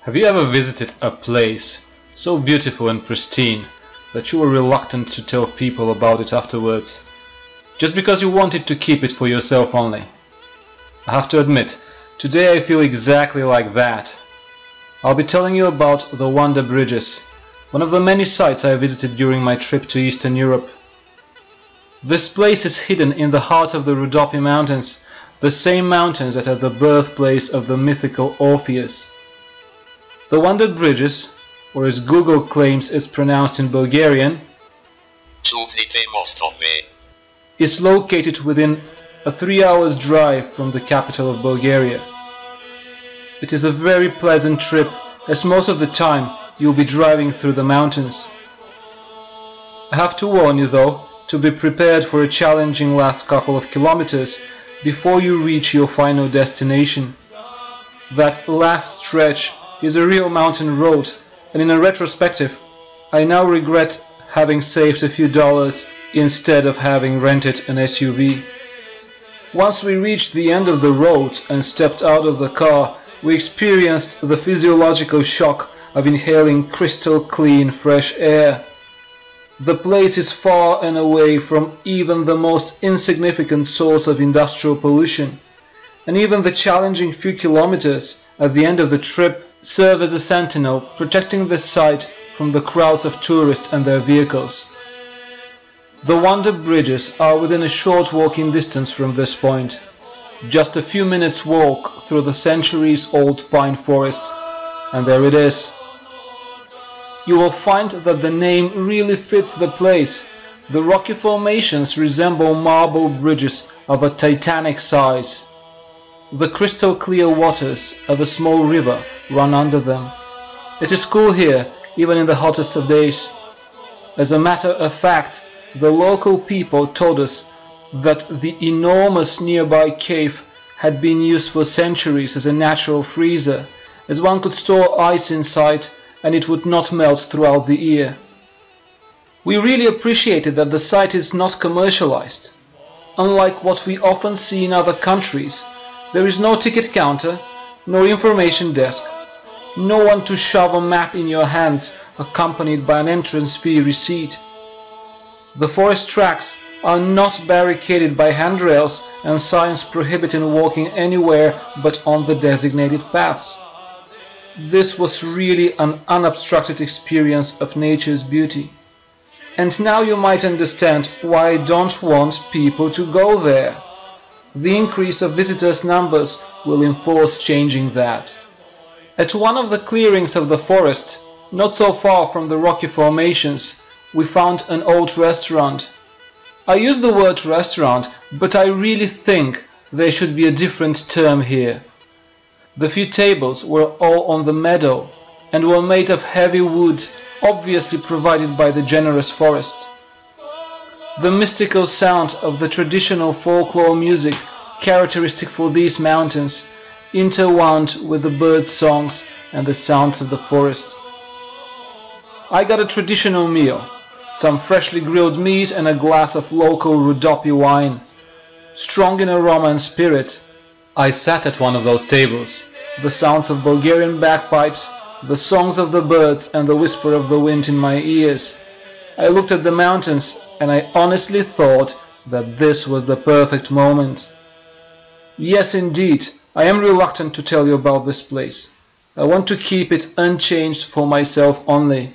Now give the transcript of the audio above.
Have you ever visited a place so beautiful and pristine that you were reluctant to tell people about it afterwards, just because you wanted to keep it for yourself only? I have to admit, today I feel exactly like that. I'll be telling you about the Wanda Bridges, one of the many sites I visited during my trip to Eastern Europe. This place is hidden in the heart of the Rhodope mountains, the same mountains that are the birthplace of the mythical Orpheus. The Wanda Bridges, or as Google claims is pronounced in Bulgarian, is located within a 3-hour drive from the capital of Bulgaria. It is a very pleasant trip, as most of the time you'll be driving through the mountains. I have to warn you though, to be prepared for a challenging last couple of kilometers before you reach your final destination. That last stretch is a real mountain road, and in a retrospective, I now regret having saved a few dollars instead of having rented an SUV. Once we reached the end of the road and stepped out of the car, we experienced the physiological shock of inhaling crystal clean fresh air. The place is far and away from even the most insignificant source of industrial pollution, and even the challenging few kilometers at the end of the trip serve as a sentinel protecting the site from the crowds of tourists and their vehicles. The Wanda Bridges are within a short walking distance from this point, just a few minutes walk through the centuries-old pine forest, and there it is. You will find that the name really fits the place. The rocky formations resemble marble bridges of a titanic size. The crystal clear waters of a small river run under them. It is cool here, even in the hottest of days. As a matter of fact, the local people told us that the enormous nearby cave had been used for centuries as a natural freezer, as one could store ice inside and it would not melt throughout the year. We really appreciated that the site is not commercialized. Unlike what we often see in other countries, there is no ticket counter, no information desk, no one to shove a map in your hands accompanied by an entrance fee receipt. The forest tracks are not barricaded by handrails and signs prohibiting walking anywhere but on the designated paths. This was really an unobstructed experience of nature's beauty. And now you might understand why I don't want people to go there. The increase of visitors' numbers will enforce changing that. At one of the clearings of the forest, not so far from the rocky formations, we found an old restaurant. I use the word restaurant, but I really think there should be a different term here. The few tables were all on the meadow and were made of heavy wood, obviously provided by the generous forest. The mystical sound of the traditional folklore music characteristic for these mountains interwound with the birds' songs and the sounds of the forest. I got a traditional meal, some freshly grilled meat and a glass of local Rhodope wine. Strong in aroma and spirit, I sat at one of those tables, the sounds of Bulgarian bagpipes, the songs of the birds and the whisper of the wind in my ears. I looked at the mountains and I honestly thought that this was the perfect moment. Yes, indeed, I am reluctant to tell you about this place. I want to keep it unchanged for myself only.